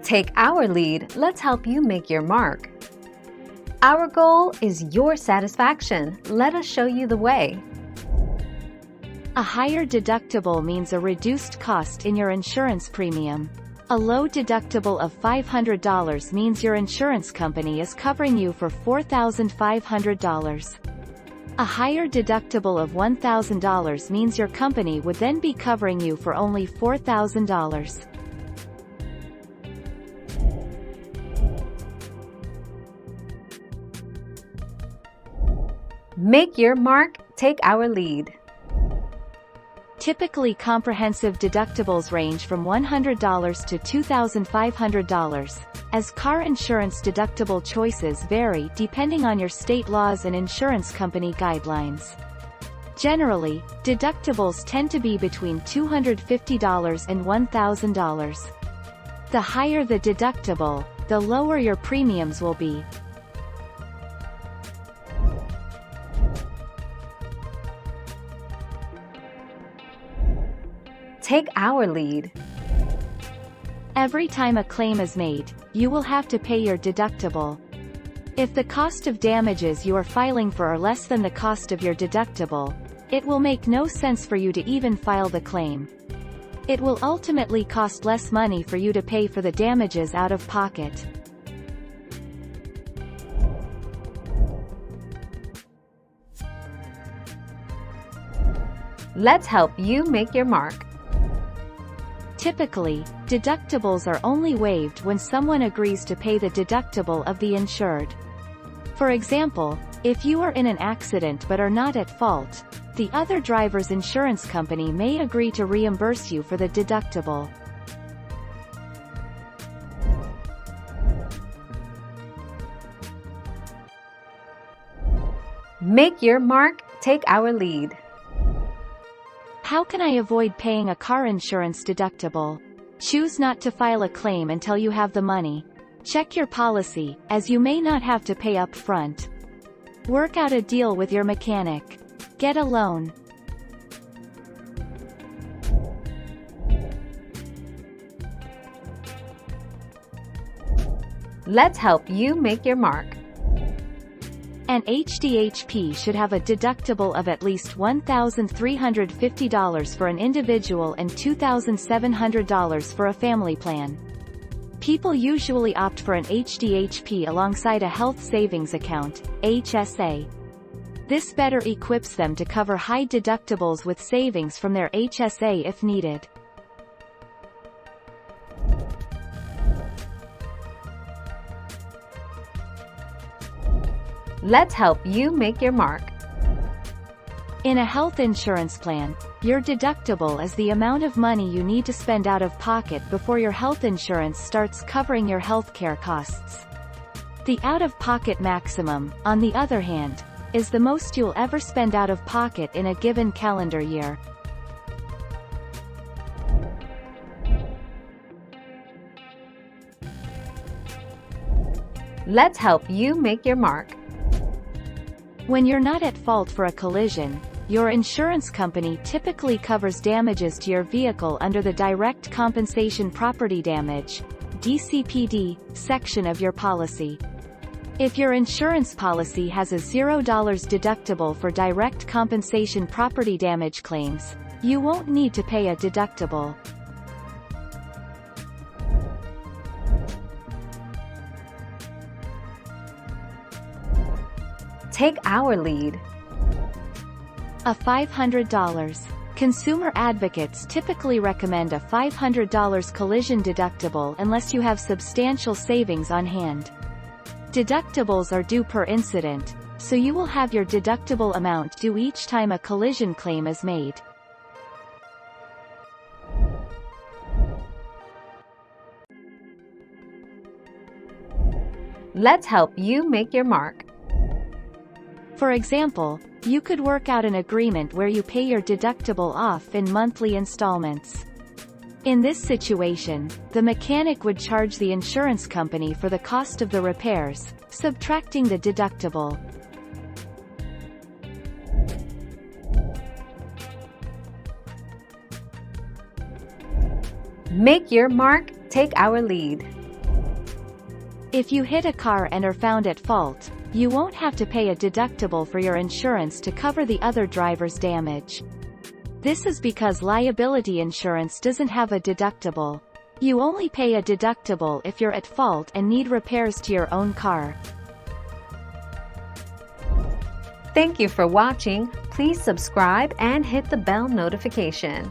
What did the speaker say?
Take our lead, let's help you make your mark. Our goal is your satisfaction. Let us show you the way. A higher deductible means a reduced cost in your insurance premium. A low deductible of $500 means your insurance company is covering you for $4,500. A higher deductible of $1,000 means your company would then be covering you for only $4,000. Make your mark, take our lead. Typically, comprehensive deductibles range from $100 to $2,500, as car insurance deductible choices vary depending on your state laws and insurance company guidelines. Generally, deductibles tend to be between $250 and $1,000. The higher the deductible, the lower your premiums will be. Take our lead. Every time a claim is made, you will have to pay your deductible. If the cost of damages you are filing for are less than the cost of your deductible, it will make no sense for you to even file the claim. It will ultimately cost less money for you to pay for the damages out of pocket. Let's help you make your mark. Typically, deductibles are only waived when someone agrees to pay the deductible of the insured. For example, if you are in an accident but are not at fault, the other driver's insurance company may agree to reimburse you for the deductible. Make your mark, take our lead. How can I avoid paying a car insurance deductible? Choose not to file a claim until you have the money. Check your policy, as you may not have to pay up front. Work out a deal with your mechanic. Get a loan. Let's help you make your mark. An HDHP should have a deductible of at least $1,350 for an individual and $2,700 for a family plan. People usually opt for an HDHP alongside a health savings account, HSA. This better equips them to cover high deductibles with savings from their HSA if needed. Let's help you make your mark. In a health insurance plan, your deductible is the amount of money you need to spend out of pocket before your health insurance starts covering your healthcare costs. The out-of-pocket maximum, on the other hand, is the most you'll ever spend out of pocket in a given calendar year. Let's help you make your mark. When you're not at fault for a collision, your insurance company typically covers damages to your vehicle under the Direct Compensation Property Damage (DCPD) section of your policy. If your insurance policy has a $0 deductible for direct compensation property damage claims, you won't need to pay a deductible. Take our lead. A $500. Consumer advocates typically recommend a $500 collision deductible unless you have substantial savings on hand. Deductibles are due per incident, so you will have your deductible amount due each time a collision claim is made. Let's help you make your mark. For example, you could work out an agreement where you pay your deductible off in monthly installments. In this situation, the mechanic would charge the insurance company for the cost of the repairs, subtracting the deductible. Make your mark, take our lead. If you hit a car and are found at fault, you won't have to pay a deductible for your insurance to cover the other driver's damage. This is because liability insurance doesn't have a deductible. You only pay a deductible if you're at fault and need repairs to your own car. Thank you for watching. Please subscribe and hit the bell notification.